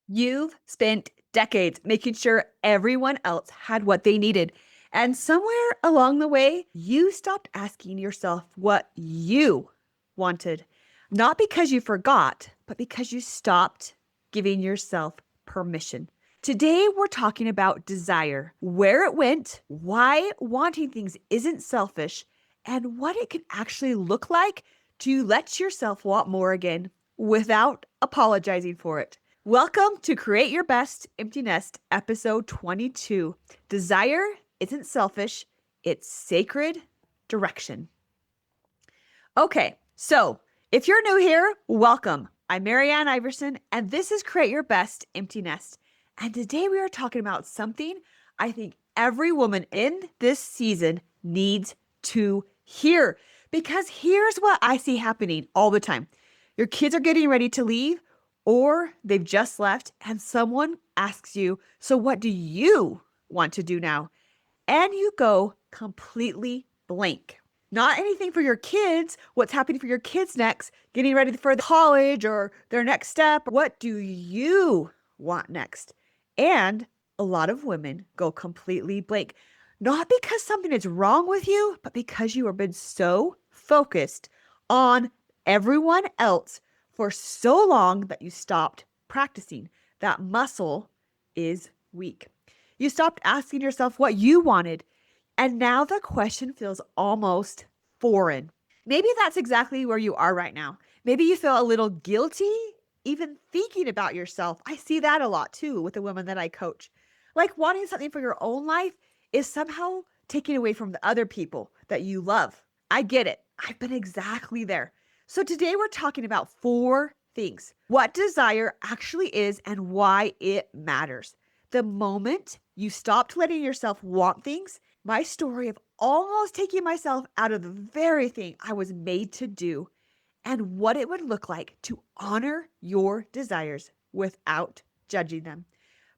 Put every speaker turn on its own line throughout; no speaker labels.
You've spent decades making sure everyone else had what they needed. And somewhere along the way, you stopped asking yourself what you wanted. Not because you forgot, but because you stopped giving yourself permission. Today, we're talking about desire, where it went, why wanting things isn't selfish, and what it can actually look like to let yourself want more again without apologizing for it. Welcome to Create Your Best Empty Nest, episode 22. Desire isn't selfish, it's sacred direction. Okay, so if you're new here, welcome. I'm Marianne Iverson, and this is Create Your Best Empty Nest. And today we are talking about something I think every woman in this season needs to hear. Because here's what I see happening all the time. Your kids are getting ready to leave, or they've just left, and someone asks you, so what do you want to do now? And you go completely blank. Not anything for your kids, what's happening for your kids next, getting ready for college or their next step. What do you want next? And a lot of women go completely blank. Not because something is wrong with you, but because you have been so focused on everyone else for so long that you stopped practicing. That muscle is weak. You stopped asking yourself what you wanted. And now the question feels almost foreign. Maybe that's exactly where you are right now. Maybe you feel a little guilty even thinking about yourself. I see that a lot too with the women that I coach. Like wanting something for your own life is somehow taking away from the other people that you love. I get it. I've been exactly there. So today we're talking about 4 things. What desire actually is and why it matters. The moment you stopped letting yourself want things, my story of almost taking myself out of the very thing I was made to do, and what it would look like to honor your desires without judging them.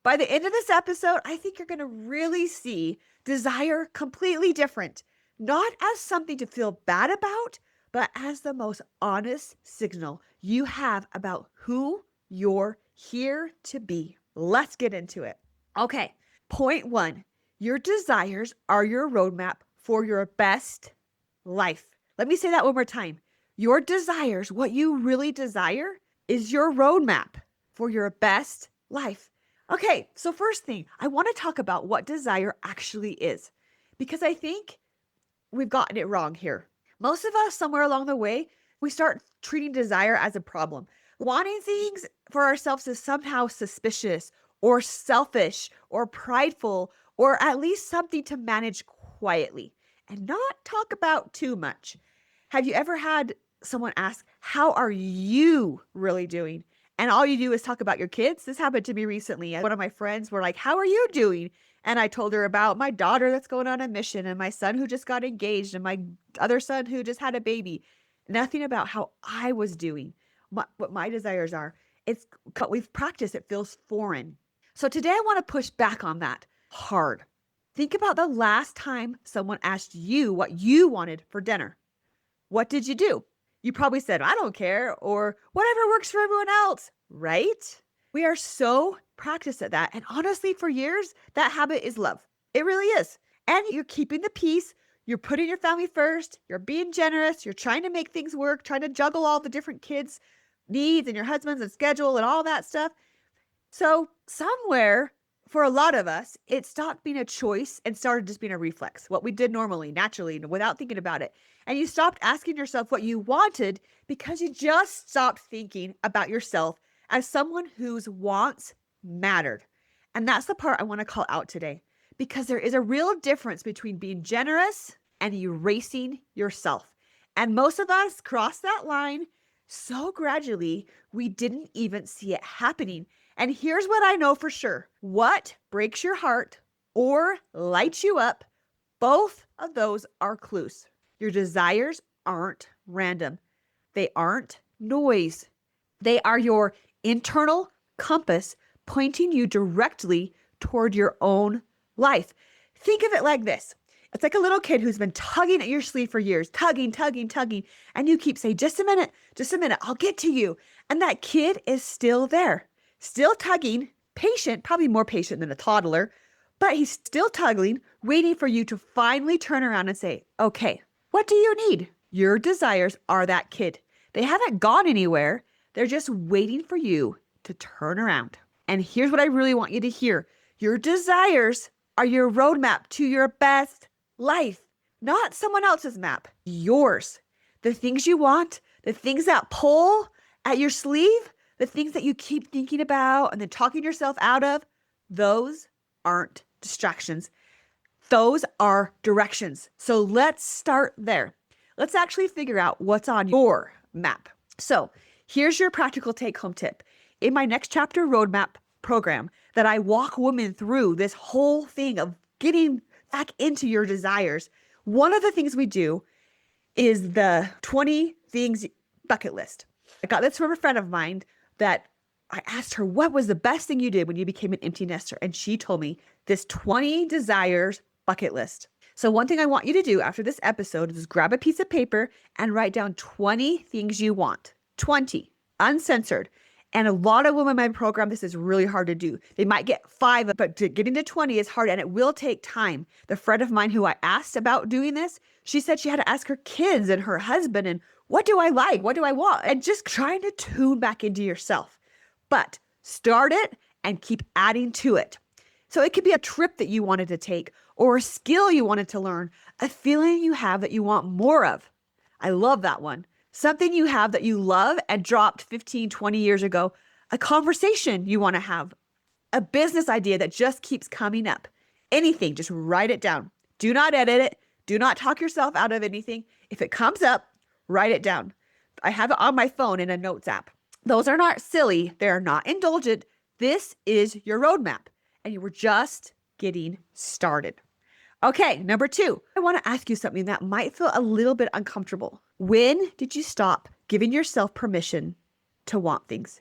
By the end of this episode, I think you're going to really see desire completely different, not as something to feel bad about, but as the most honest signal you have about who you're here to be. Let's get into it. Okay, point 1. Your desires are your roadmap for your best life. Let me say that one more time. Your desires, what you really desire, is your roadmap for your best life. Okay, so first thing, I want to talk about what desire actually is, because I think we've gotten it wrong here. Most of us, somewhere along the way, we start treating desire as a problem. Wanting things for ourselves is somehow suspicious or selfish or prideful, or at least something to manage quietly and not talk about too much. Have you ever had someone ask, how are you really doing? And all you do is talk about your kids. This happened to me recently. One of my friends were like, how are you doing? And I told her about my daughter that's going on a mission and my son who just got engaged and my other son who just had a baby. Nothing about how I was doing, what my desires are. It's what we've practiced. It feels foreign. So today I want to push back on that hard. Think about the last time someone asked you what you wanted for dinner. What did you do? You probably said, I don't care, or whatever works for everyone else, right? We are so practiced at that. And honestly, for years, that habit is love. It really is. And you're keeping the peace. You're putting your family first. You're being generous. You're trying to make things work, trying to juggle all the different kids' needs and your husband's and schedule and all that stuff. So somewhere, for a lot of us, it stopped being a choice and started just being a reflex, what we did normally, naturally, without thinking about it. And you stopped asking yourself what you wanted because you just stopped thinking about yourself as someone whose wants mattered. And that's the part I want to call out today, because there is a real difference between being generous and erasing yourself. And most of us cross that line so gradually, we didn't even see it happening. And here's what I know for sure. What breaks your heart or lights you up, both of those are clues. Your desires aren't random. They aren't noise. They are your internal compass pointing you directly toward your own life. Think of it like this. It's like a little kid who's been tugging at your sleeve for years, tugging. And you keep saying, just a minute, I'll get to you. And that kid is still there. still tugging, patient, probably more patient than a toddler, but he's still tugging, waiting for you to finally turn around and say, okay, what do you need? Your desires are that kid. They haven't gone anywhere. They're just waiting for you to turn around. And here's what I really want you to hear. Your desires are your roadmap to your best life, not someone else's map, yours. The things you want, the things that pull at your sleeve, the things that you keep thinking about and then talking yourself out of, those aren't distractions. Those are directions. So let's start there. Let's actually figure out what's on your map. So here's your practical take-home tip. In my next chapter roadmap program that I walk women through this whole thing of getting back into your desires, one of the things we do is the 20 things bucket list. I got this from a friend of mine that I asked her, what was the best thing you did when you became an empty nester? And she told me this 20 desires bucket list. So one thing I want you to do after this episode is grab a piece of paper and write down 20 things you want. 20, uncensored. And a lot of women in my program, this is really hard to do. They might get 5, but getting to 20 is hard and it will take time. The friend of mine who I asked about doing this, she said she had to ask her kids and her husband, and what do I like? What do I want? And just trying to tune back into yourself. But start it and keep adding to it. So it could be a trip that you wanted to take or a skill you wanted to learn, a feeling you have that you want more of. I love that one. Something you have that you love and dropped 15, 20 years ago, a conversation you want to have, a business idea that just keeps coming up. Anything, just write it down. Do not edit it. Do not talk yourself out of anything. If it comes up, write it down. I have it on my phone in a notes app. Those are not silly. They're not indulgent. This is your roadmap, and you were just getting started. Okay, number 2, I want to ask you something that might feel a little bit uncomfortable. When did you stop giving yourself permission to want things?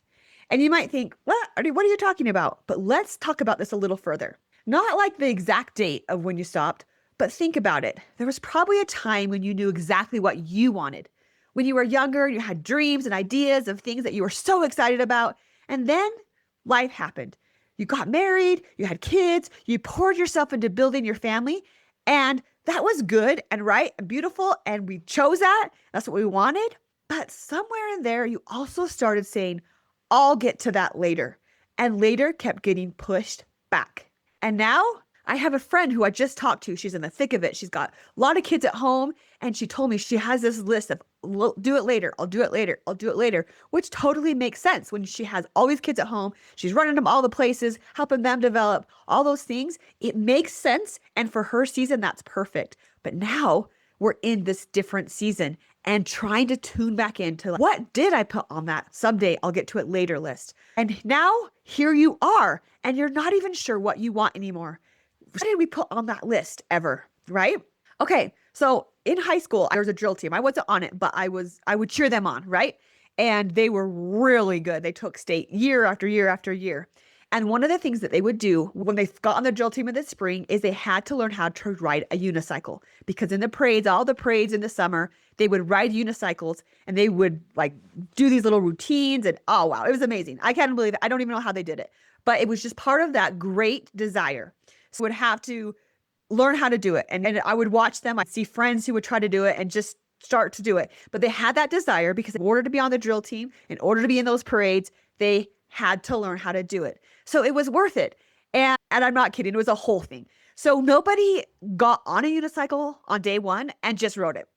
And you might think, what are you talking about? But let's talk about this a little further. Not like the exact date of when you stopped, but think about it. There was probably a time when you knew exactly what you wanted. When you were younger, you had dreams and ideas of things that you were so excited about. And then life happened. You got married, you had kids, you poured yourself into building your family, and that was good and right and beautiful, and we chose that. That's what we wanted. But somewhere in there, you also started saying, I'll get to that later. And later kept getting pushed back. And now I have a friend who I just talked to. She's in the thick of it. She's got a lot of kids at home. And she told me she has this list of do it later. I'll do it later. I'll do it later, which totally makes sense when she has all these kids at home. She's running them all the places, helping them develop all those things. It makes sense. And for her season, that's perfect. But now we're in this different season and trying to tune back into what did I put on that someday I'll get to it later list. And now here you are, and you're not even sure what you want anymore. What did we put on that list ever, right? Okay, so in high school, there was a drill team. I wasn't on it, but I would cheer them on, right? And they were really good. They took state year after year after year. And one of the things that they would do when they got on the drill team in the spring is they had to learn how to ride a unicycle, because in the parades, all the parades in the summer, they would ride unicycles and they would like do these little routines, and oh wow, it was amazing. I can't believe it. I don't even know how they did it, but it was just part of that great desire. So would have to learn how to do it. And I would watch them. I'd see friends who would try to do it and just start to do it. But they had that desire because in order to be on the drill team, in order to be in those parades, they had to learn how to do it. So it was worth it. And I'm not kidding. It was a whole thing. So nobody got on a unicycle on day one and just rode it,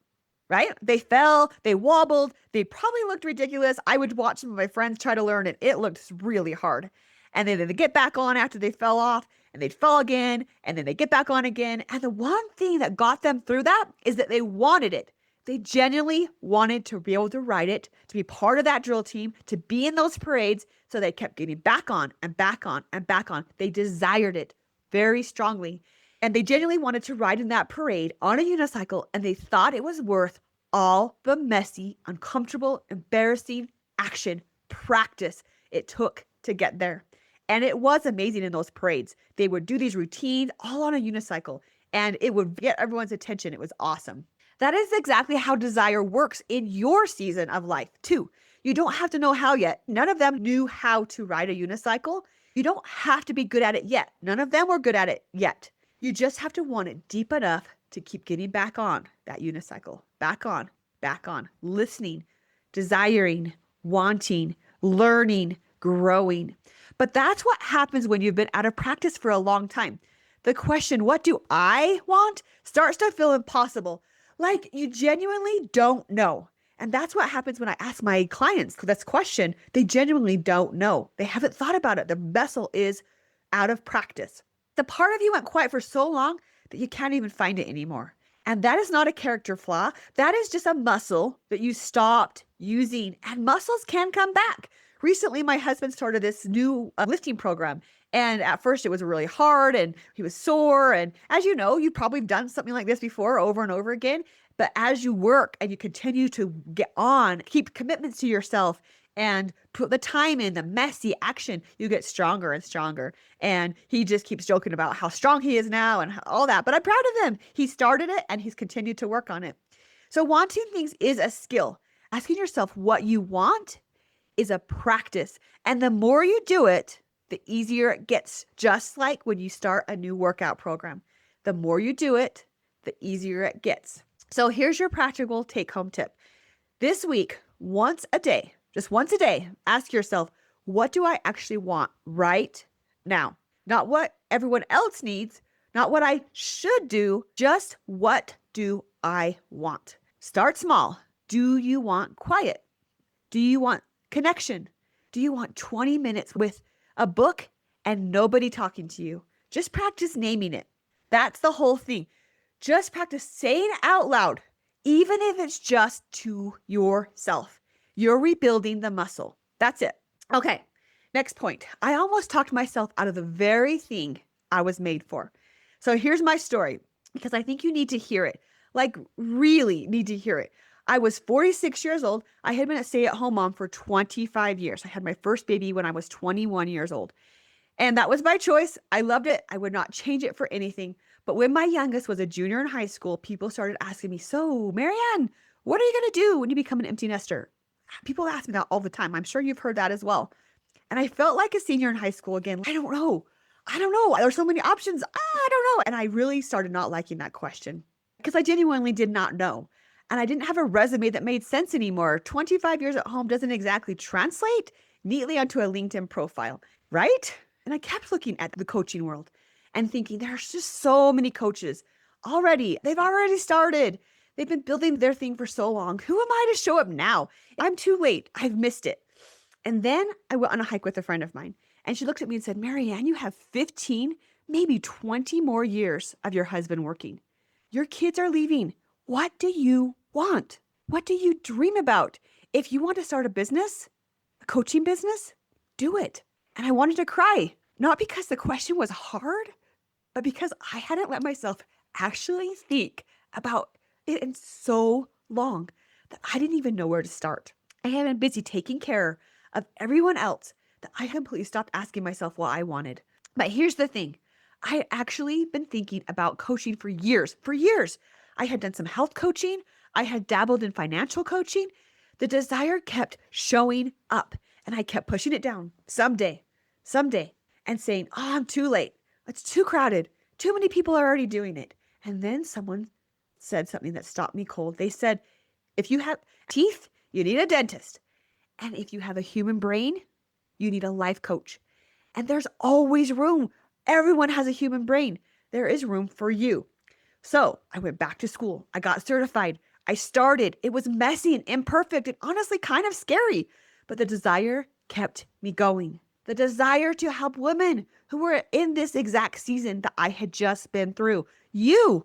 right? They fell, they wobbled, they probably looked ridiculous. I would watch some of my friends try to learn it. It looked really hard. And then they'd get back on after they fell off, and they'd fall again, and then they get back on again. And the one thing that got them through that is that they wanted it. They genuinely wanted to be able to ride it, to be part of that drill team, to be in those parades. So they kept getting back on and back on and back on. They desired it very strongly. And they genuinely wanted to ride in that parade on a unicycle, and they thought it was worth all the messy, uncomfortable, embarrassing action, practice it took to get there. And it was amazing in those parades. They would do these routines all on a unicycle, and it would get everyone's attention. It was awesome. That is exactly how desire works in your season of life too. You don't have to know how yet. None of them knew how to ride a unicycle. You don't have to be good at it yet. None of them were good at it yet. You just have to want it deep enough to keep getting back on that unicycle, back on, listening, desiring, wanting, learning, growing. But that's what happens when you've been out of practice for a long time. The question, what do I want, starts to feel impossible. Like you genuinely don't know. And that's what happens when I ask my clients this question. They genuinely don't know. They haven't thought about it. The vessel is out of practice. The part of you went quiet for so long that you can't even find it anymore. And that is not a character flaw. That is just a muscle that you stopped using. And muscles can come back. Recently, my husband started this new lifting program. And at first it was really hard and he was sore. And as you know, you've probably done something like this before over and over again. But as you work and you continue to get on, keep commitments to yourself and put the time in, the messy action, you get stronger and stronger. And he just keeps joking about how strong he is now and all that. But I'm proud of him. He started it and he's continued to work on it. So wanting things is a skill. Asking yourself what you want is a practice. And the more you do it, the easier it gets, just like when you start a new workout program. The more you do it, the easier it gets. So here's your practical take-home tip. This week, once a day, just once a day, ask yourself, what do I actually want right now? Not what everyone else needs, not what I should do, just what do I want? Start small. Do you want quiet? Do you want connection? Do you want 20 minutes with a book and nobody talking to you? Just practice naming it. That's the whole thing. Just practice saying out loud, even if it's just to yourself. You're rebuilding the muscle. That's it. Okay, next point. I almost talked myself out of the very thing I was made for. So here's my story, because I think you need to hear it. Like, really need to hear it. I was 46 years old. I had been a stay-at-home mom for 25 years. I had my first baby when I was 21 years old. And that was my choice. I loved it. I would not change it for anything. But when my youngest was a junior in high school, people started asking me, so Marianne, what are you going to do when you become an empty nester? People ask me that all the time. I'm sure you've heard that as well. And I felt like a senior in high school again. I don't know. There's so many options. I don't know. And I really started not liking that question because I genuinely did not know. And I didn't have a resume that made sense anymore. 25 years at home doesn't exactly translate neatly onto a LinkedIn profile, right? And I kept looking at the coaching world and thinking there's just so many coaches already. They've already started. They've been building their thing for so long. Who am I to show up now? I'm too late. I've missed it. And then I went on a hike with a friend of mine and she looked at me and said, Marianne, you have 15, maybe 20 more years of your husband working. Your kids are leaving. What do you want? What do you dream about? If you want to start a business, a coaching business, do it. And I wanted to cry, not because the question was hard, but because I hadn't let myself actually think about it in so long that I didn't even know where to start. I had been busy taking care of everyone else that I completely stopped asking myself what I wanted. But here's the thing. I had actually been thinking about coaching for years. I had done some health coaching. I had dabbled in financial coaching. The desire kept showing up and I kept pushing it down someday, and saying, oh, I'm too late. It's too crowded. Too many people are already doing it. And then someone said something that stopped me cold. They said, if you have teeth, you need a dentist. And if you have a human brain, you need a life coach. And there's always room. Everyone has a human brain. There is room for you. So I went back to school. I got certified. I started. It was messy and imperfect and honestly kind of scary. But the desire kept me going. The desire to help women who were in this exact season that I had just been through. You.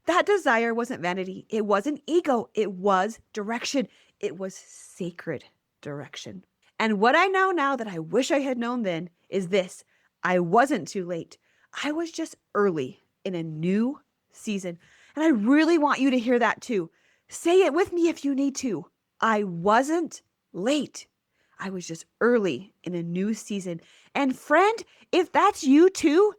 That desire wasn't vanity. It wasn't ego. It was direction. It was sacred direction. And what I know now that I wish I had known then is this. I wasn't too late. I was just early in a new season. And I really want you to hear that too. Say it with me if you need to. I wasn't late. I was just early in a new season. And friend, if that's you too,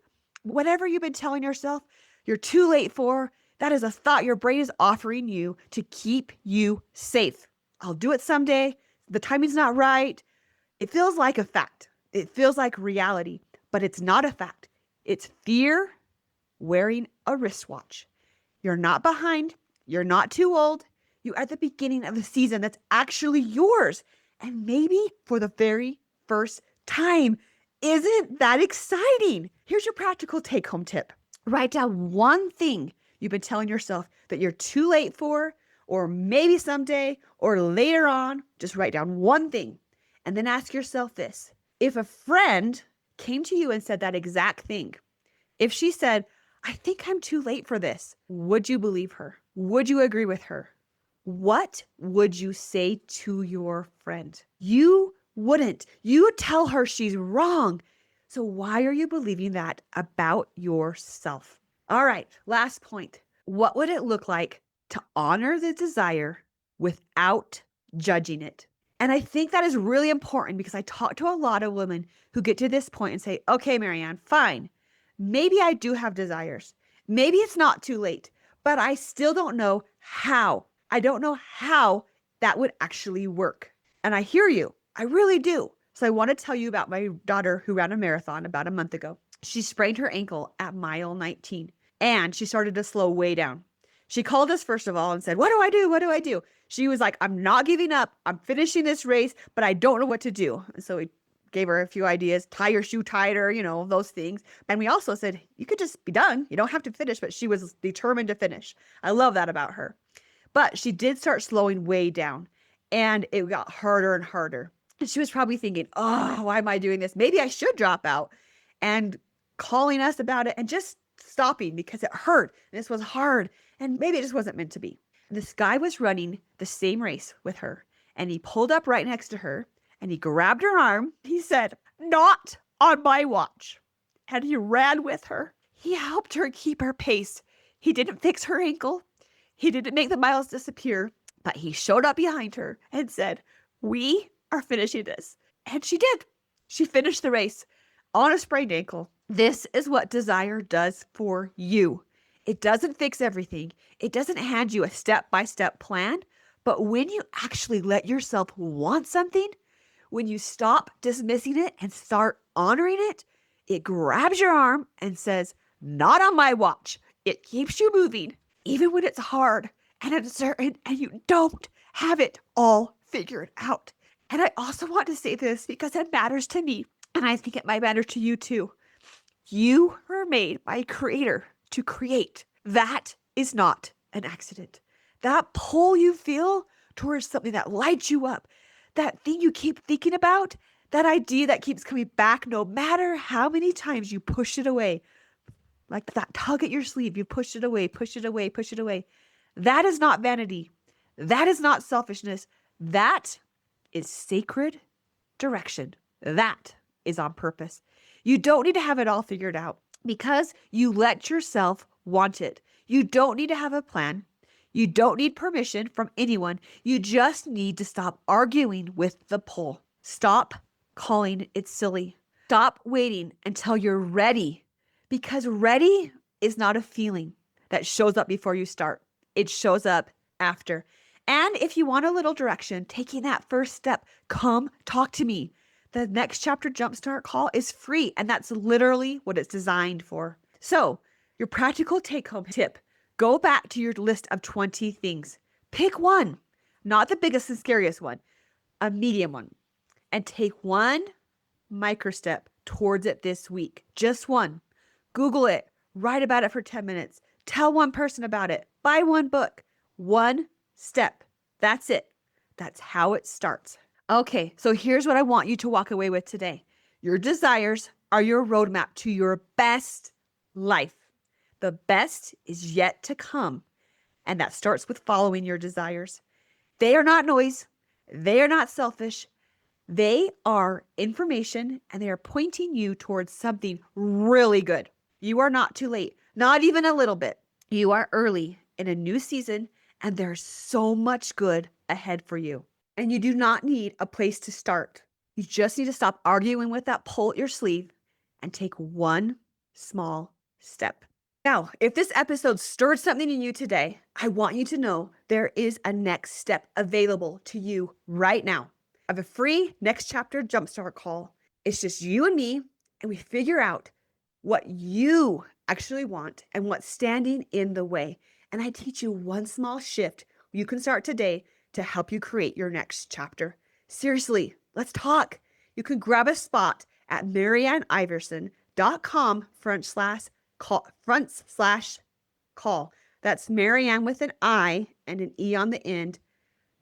whatever you've been telling yourself you're too late for, that is a thought your brain is offering you to keep you safe. I'll do it someday. The timing's not right. It feels like a fact. It feels like reality, but it's not a fact. It's fear wearing a wristwatch. You're not behind. You're not too old. You're at the beginning of a season that's actually yours. And maybe for the very first time. Isn't that exciting? Here's your practical take home tip. Write down one thing you've been telling yourself that you're too late for, or maybe someday, or later on. Just write down one thing. And then ask yourself this. If a friend came to you and said that exact thing, if she said, I think I'm too late for this, would you believe her? Would you agree with her? What would you say to your friend? You wouldn't. You would tell her she's wrong. So why are you believing that about yourself? All right, last point. What would it look like to honor the desire without judging it? And I think that is really important because I talk to a lot of women who get to this point and say, okay, Marianne, fine. Maybe I do have desires. Maybe it's not too late, but I still don't know how. I don't know how that would actually work. And I hear you. I really do. So I want to tell you about my daughter who ran a marathon about a month ago. She sprained her ankle at mile 19 and she started to slow way down. She called us first of all and said, what do I do? What do I do? She was like, I'm not giving up. I'm finishing this race, but I don't know what to do. And so we gave her a few ideas, tie your shoe tighter, those things. And we also said, you could just be done. You don't have to finish, but she was determined to finish. I love that about her. But she did start slowing way down and it got harder and harder. And she was probably thinking, oh, why am I doing this? Maybe I should drop out, and calling us about it and just stopping because it hurt. And this was hard. And maybe it just wasn't meant to be. And this guy was running the same race with her. And he pulled up right next to her and he grabbed her arm. He said, not on my watch. And he ran with her. He helped her keep her pace. He didn't fix her ankle. He didn't make the miles disappear, but he showed up behind her and said, we are finishing this. And she did. She finished the race on a sprained ankle. This is what desire does for you. It doesn't fix everything. It doesn't hand you a step-by-step plan. But when you actually let yourself want something, when you stop dismissing it and start honoring it, it grabs your arm and says, not on my watch. It keeps you moving, even when it's hard and uncertain and you don't have it all figured out. And I also want to say this because it matters to me, and I think it might matter to you too. You were made by a creator to create. That is not an accident. That pull you feel towards something that lights you up, that thing you keep thinking about, that idea that keeps coming back no matter how many times you push it away, like that tug at your sleeve, you push it away, push it away, push it away. That is not vanity. That is not selfishness. That is sacred direction. That is on purpose. You don't need to have it all figured out because you let yourself want it. You don't need to have a plan. You don't need permission from anyone. You just need to stop arguing with the pull. Stop calling it silly. Stop waiting until you're ready, because ready is not a feeling that shows up before you start. It shows up after. And if you want a little direction, taking that first step, come talk to me. The Next Chapter Jumpstart call is free, and that's literally what it's designed for. So, your practical take-home tip, go back to your list of 20 things. Pick one, not the biggest and scariest one, a medium one, and take one micro step towards it this week. Just one. Google it, write about it for 10 minutes, tell one person about it, buy one book, one step. That's it. That's how it starts. Okay, so here's what I want you to walk away with today. Your desires are your roadmap to your best life. The best is yet to come, and that starts with following your desires. They are not noise. They are not selfish. They are information, and they are pointing you towards something really good. You are not too late, not even a little bit. You are early in a new season, and there's so much good ahead for you. And you do not need a place to start. You just need to stop arguing with that pull at your sleeve and take one small step. Now, if this episode stirred something in you today, I want you to know there is a next step available to you right now. of a free Next Chapter Jumpstart call. It's just you and me, and we figure out what you actually want and what's standing in the way. And I teach you one small shift you can start today to help you create your next chapter. Seriously, let's talk. You can grab a spot at marianneiverson.com/call. That's Marianne with an I and an E on the end,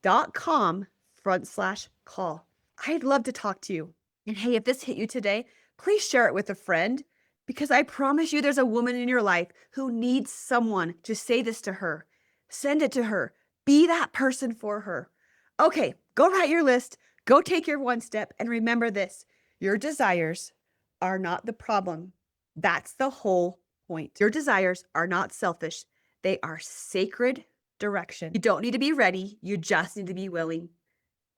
.com/call. I'd love to talk to you. And hey, if this hit you today, please share it with a friend, because I promise you there's a woman in your life who needs someone to say this to her. Send it to her. Be that person for her. Okay, go write your list. Go take your one step. And remember this, your desires are not the problem. That's the whole point. Your desires are not selfish. They are sacred direction. You don't need to be ready. You just need to be willing.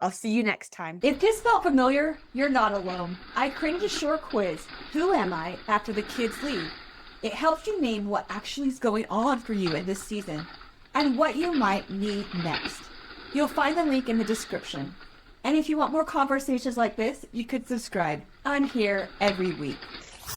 I'll see you next time. If this felt familiar, you're not alone. I created a short quiz, Who Am I, after the kids leave. It helps you name what actually is going on for you in this season and what you might need next. You'll find the link in the description. And if you want more conversations like this, you could subscribe. I'm here every week.